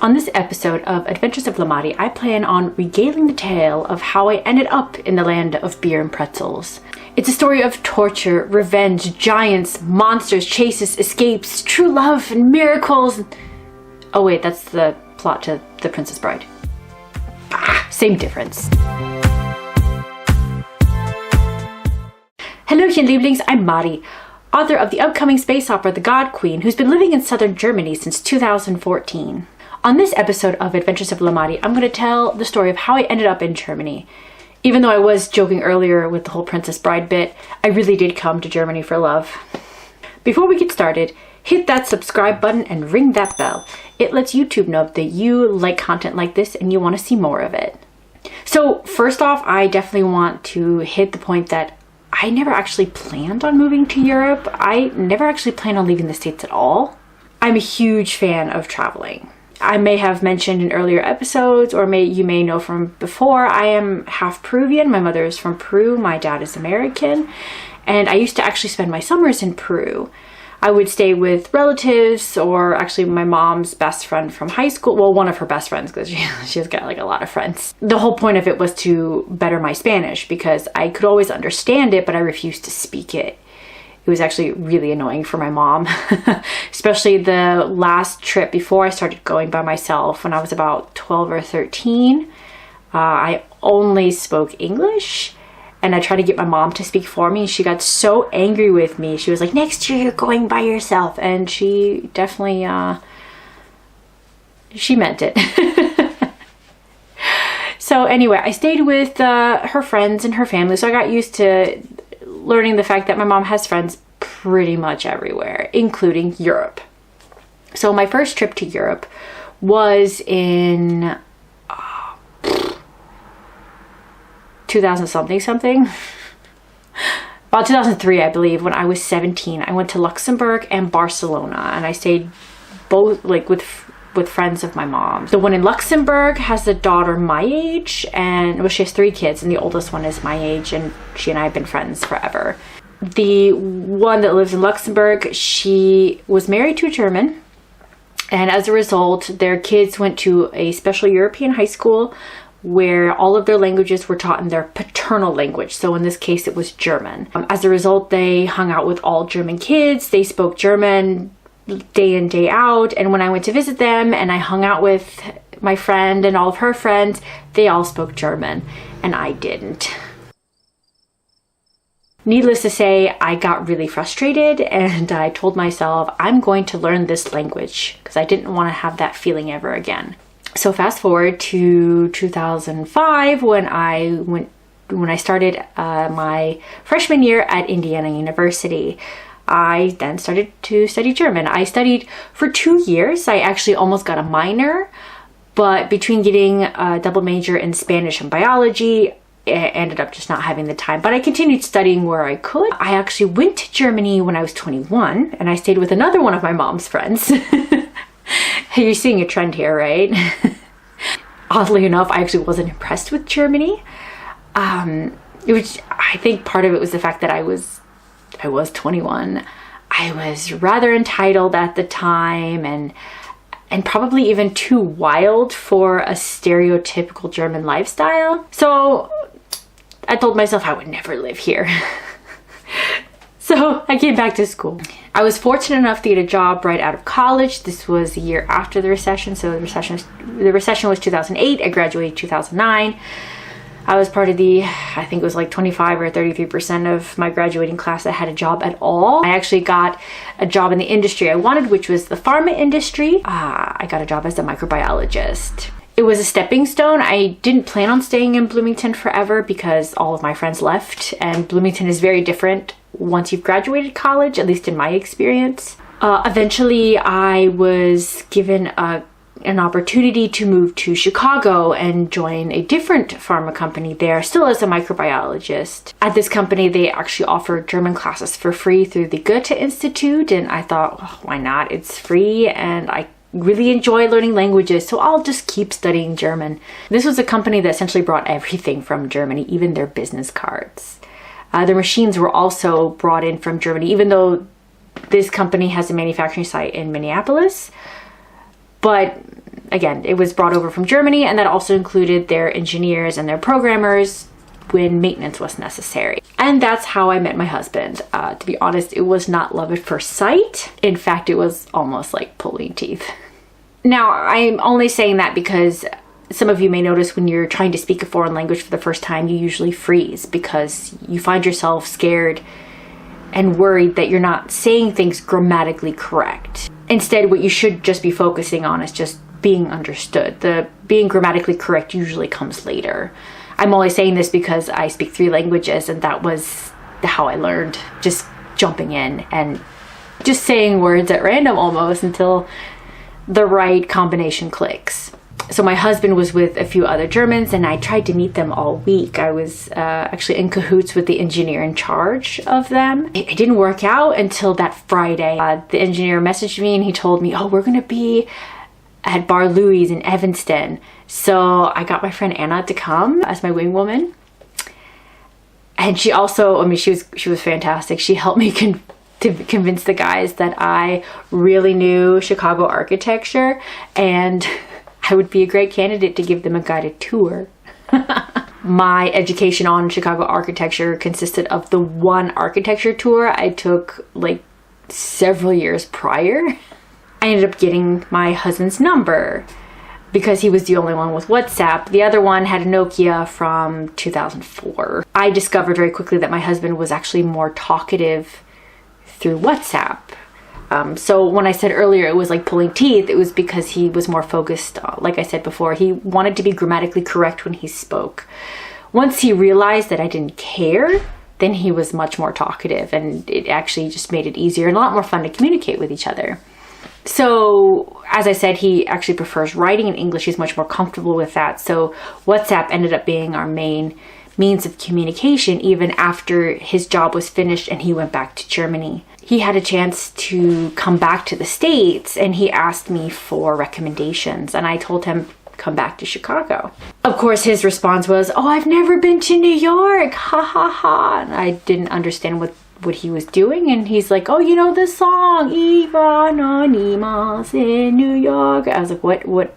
On this episode of Adventures of Lamari, I plan on regaling the tale of how I ended up in the land of beer and pretzels. It's a story of torture, revenge, giants, monsters, chases, escapes, true love, and miracles. Oh wait, that's the plot to The Princess Bride. Same difference. Hello, Lieblings, I'm Mari, author of the upcoming space opera The God Queen, who's been living in southern Germany since 2014. On this episode of Adventures of Lamari, I'm going to tell the story of how I ended up in Germany. Even though I was joking earlier with the whole Princess Bride bit, I really did come to Germany for love. Before we get started, hit that subscribe button and ring that bell. It lets YouTube know that you like content like this and you want to see more of it. So first off, I definitely want to hit the point that I never actually planned on moving to Europe. I never actually planned on leaving the States at all. I'm a huge fan of traveling. I may have mentioned in earlier episodes, or you may know from before, I am half Peruvian. My mother is from Peru, my dad is American, and I used to actually spend my summers in Peru. I would stay with relatives, or actually my mom's best friend from high school. Well, one of her best friends, because she's got like a lot of friends. The whole point of it was to better my Spanish, because I could always understand it, but I refused to speak it. It was actually really annoying for my mom, especially the last trip before I started going by myself when I was about 12 or 13. I only spoke English, and I tried to get my mom to speak for me. She got so angry with me. She was like, next year you're going by yourself. And she definitely, she meant it. So anyway, I stayed with her friends and her family. So I got used to learning the fact that my mom has friends pretty much everywhere, including Europe. So my first trip to Europe was in 2000 something. About 2003, I believe, when I was 17. I went to Luxembourg and Barcelona, and I stayed both like with friends of my mom. The one in Luxembourg has a daughter my age, and well, she has 3 kids, and the oldest one is my age, and she and I have been friends forever. The one that lives in Luxembourg, she was married to a German, and as a result, their kids went to a special European high school where all of their languages were taught in their paternal language. So in this case, it was German. As a result, they hung out with all German kids. They spoke German day in, day out. And when I went to visit them and I hung out with my friend and all of her friends, they all spoke German and I didn't. Needless to say, I got really frustrated and I told myself, I'm going to learn this language because I didn't want to have that feeling ever again. So fast forward to 2005 when I started my freshman year at Indiana University. I then started to study German. I studied for 2 years. I actually almost got a minor, but between getting a double major in Spanish and biology, I ended up just not having the time. But I continued studying where I could. I actually went to Germany when I was 21, and I stayed with another one of my mom's friends. You're seeing a trend here, right? Oddly enough, I actually wasn't impressed with Germany. I think part of it was the fact that I was 21. I was rather entitled at the time and probably even too wild for a stereotypical German lifestyle. So I told myself I would never live here. So I came back to school. I was fortunate enough to get a job right out of college. This was a year after the recession. So the recession was 2008. I graduated 2009. I was part of I think it was like 25 or 33% of my graduating class that had a job at all. I actually got a job in the industry I wanted, which was the pharma industry. I got a job as a microbiologist. It was a stepping stone. I didn't plan on staying in Bloomington forever because all of my friends left, and Bloomington is very different once you've graduated college, at least in my experience. Eventually, I was given an opportunity to move to Chicago and join a different pharma company there, still as a microbiologist. At this company, they actually offered German classes for free through the Goethe Institute, and I thought, oh, why not? It's free, and I really enjoy learning languages, so I'll just keep studying German. This was a company that essentially brought everything from Germany, even their business cards. Their machines were also brought in from Germany, even though this company has a manufacturing site in Minneapolis. But again, it was brought over from Germany, and that also included their engineers and their programmers when maintenance was necessary. And that's how I met my husband. To be honest, it was not love at first sight. In fact, it was almost like pulling teeth. Now, I'm only saying that because some of you may notice when you're trying to speak a foreign language for the first time, you usually freeze because you find yourself scared and worried that you're not saying things grammatically correct. Instead, what you should just be focusing on is just being understood. The being grammatically correct usually comes later. I'm only saying this because I speak 3 languages, and that was how I learned, just jumping in and just saying words at random almost until the right combination clicks. So my husband was with a few other Germans, and I tried to meet them all week. I was actually in cahoots with the engineer in charge of them. It didn't work out until that Friday. The engineer messaged me and he told me, oh, we're gonna be at Bar Louie's in Evanston. So I got my friend Anna to come as my wing woman. And she also, I mean, she was fantastic. She helped me to convince the guys that I really knew Chicago architecture and I would be a great candidate to give them a guided tour. My education on Chicago architecture consisted of the one architecture tour I took like several years prior. I ended up getting my husband's number because he was the only one with WhatsApp. The other one had a Nokia from 2004. I discovered very quickly that my husband was actually more talkative through WhatsApp. So when I said earlier it was like pulling teeth, it was because he was more focused, like I said before, he wanted to be grammatically correct when he spoke. Once he realized that I didn't care, then he was much more talkative, and it actually just made it easier and a lot more fun to communicate with each other. So as I said, he actually prefers writing in English. He's much more comfortable with that. So WhatsApp ended up being our main means of communication even after his job was finished and he went back to Germany. He had a chance to come back to the States and he asked me for recommendations, and I told him, come back to Chicago. Of course, his response was, oh, I've never been to New York, ha ha ha. And I didn't understand what he was doing, and he's like, oh, you know the song Ivan Animas in New York. I was like, what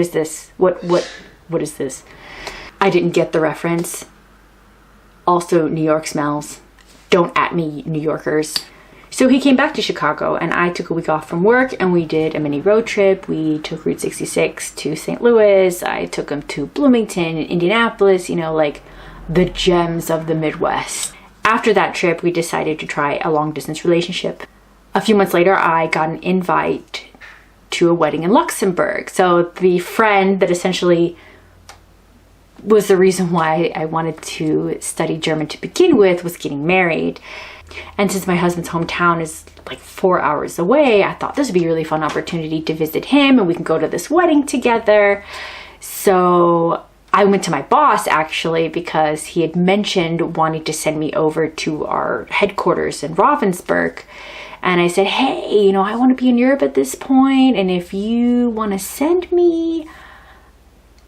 is this? What is this? I didn't get the reference. Also, New York smells. Don't at me, New Yorkers. So he came back to Chicago, and I took a week off from work and we did a mini road trip. We took Route 66 to St. Louis. I took him to Bloomington and Indianapolis, you know, like the gems of the Midwest. After that trip, we decided to try a long distance relationship. A few months later, I got an invite to a wedding in Luxembourg. So the friend that essentially was the reason why I wanted to study German to begin with was getting married. And since my husband's hometown is like 4 hours away, I thought this would be a really fun opportunity to visit him and we can go to this wedding together. So I went to my boss actually because he had mentioned wanting to send me over to our headquarters in Ravensburg. And I said, hey, you know, I want to be in Europe at this point, and if you want to send me,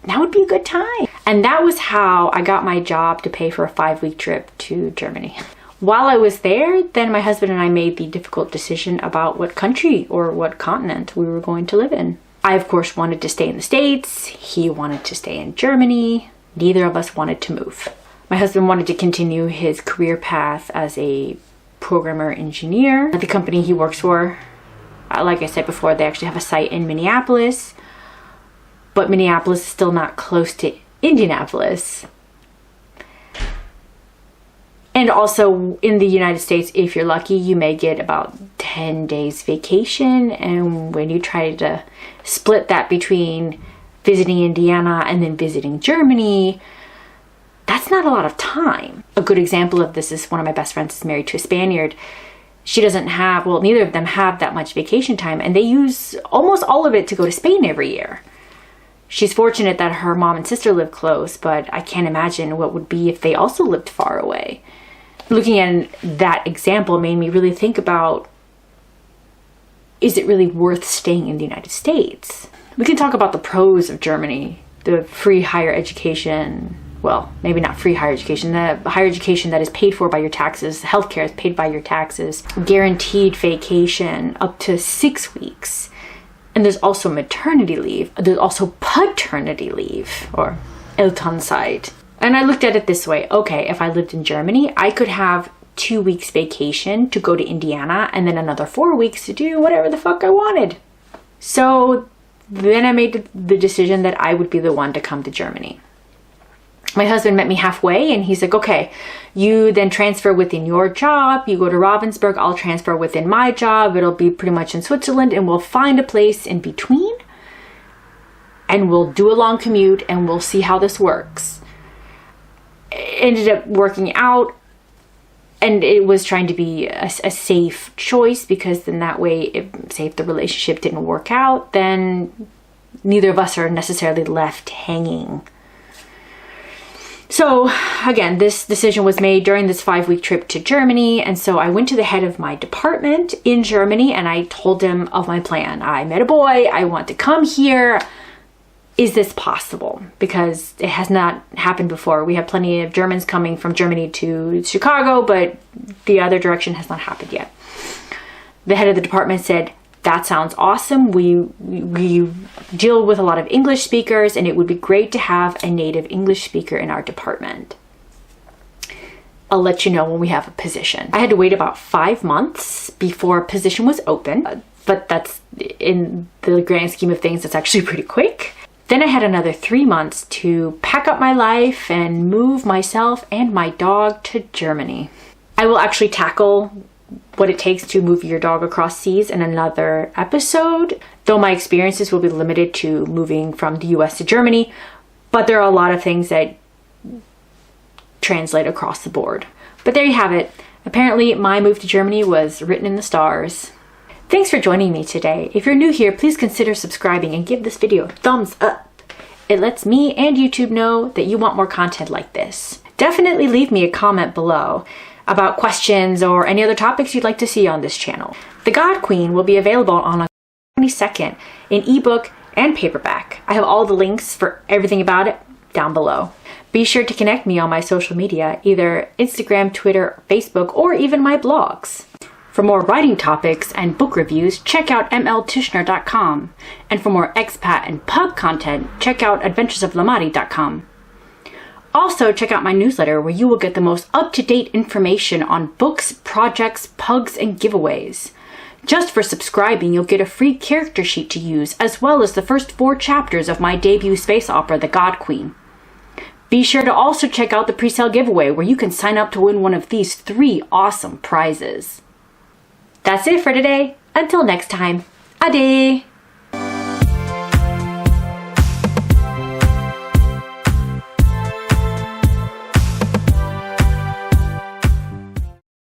that would be a good time. And that was how I got my job to pay for a 5-week trip to Germany. While I was there, then my husband and I made the difficult decision about what country or what continent we were going to live in. I, of course, wanted to stay in the States. He wanted to stay in Germany. Neither of us wanted to move. My husband wanted to continue his career path as a programmer engineer at the company he works for. Like I said before, they actually have a site in Minneapolis, but Minneapolis is still not close to Indianapolis. And also in the United States, if you're lucky, you may get about 10 days vacation. And when you try to split that between visiting Indiana and then visiting Germany, that's not a lot of time. A good example of this is one of my best friends is married to a Spaniard. She doesn't have, well, neither of them have that much vacation time, and they use almost all of it to go to Spain every year. She's fortunate that her mom and sister live close, but I can't imagine what would be if they also lived far away. Looking at that example made me really think about, is it really worth staying in the United States? We can talk about the pros of Germany, the free higher education, well, maybe not free higher education, the higher education that is paid for by your taxes, healthcare is paid by your taxes, guaranteed vacation up to 6 weeks. And there's also maternity leave. There's also paternity leave, or Elternzeit. And I looked at it this way. Okay, if I lived in Germany, I could have 2 weeks vacation to go to Indiana and then another 4 weeks to do whatever the fuck I wanted. So then I made the decision that I would be the one to come to Germany. My husband met me halfway and he's like, okay, you then transfer within your job. You go to Ravensburg, I'll transfer within my job. It'll be pretty much in Switzerland and we'll find a place in between and we'll do a long commute and we'll see how this works. It ended up working out, and it was trying to be a safe choice, because then that way, say if the relationship didn't work out, then neither of us are necessarily left hanging. So again, this decision was made during this 5-week trip to Germany. And so I went to the head of my department in Germany and I told him of my plan. I met a boy, I want to come here. Is this possible? Because it has not happened before. We have plenty of Germans coming from Germany to Chicago, but the other direction has not happened yet. The head of the department said, that sounds awesome. We deal with a lot of English speakers and it would be great to have a native English speaker in our department. I'll let you know when we have a position. I had to wait about 5 months before a position was open, but that's, in the grand scheme of things, that's actually pretty quick. Then I had another 3 months to pack up my life and move myself and my dog to Germany. I will actually tackle what it takes to move your dog across seas in another episode, though my experiences will be limited to moving from the US to Germany, but there are a lot of things that translate across the board. But there you have it. Apparently my move to Germany was written in the stars. Thanks for joining me today. If you're new here, please consider subscribing and give this video a thumbs up. It lets me and YouTube know that you want more content like this. Definitely leave me a comment below about questions or any other topics you'd like to see on this channel. The God Queen will be available on October 22nd in ebook and paperback. I have all the links for everything about it down below. Be sure to connect me on my social media, either Instagram, Twitter, Facebook, or even my blogs. For more writing topics and book reviews, check out mltishner.com. And for more expat and pub content, check out adventuresoflamari.com. Also, check out my newsletter where you will get the most up-to-date information on books, projects, pugs, and giveaways. Just for subscribing, you'll get a free character sheet to use, as well as the first 4 chapters of my debut space opera, The God Queen. Be sure to also check out the Presale Giveaway, where you can sign up to win one of these 3 awesome prizes. That's it for today. Until next time, ade!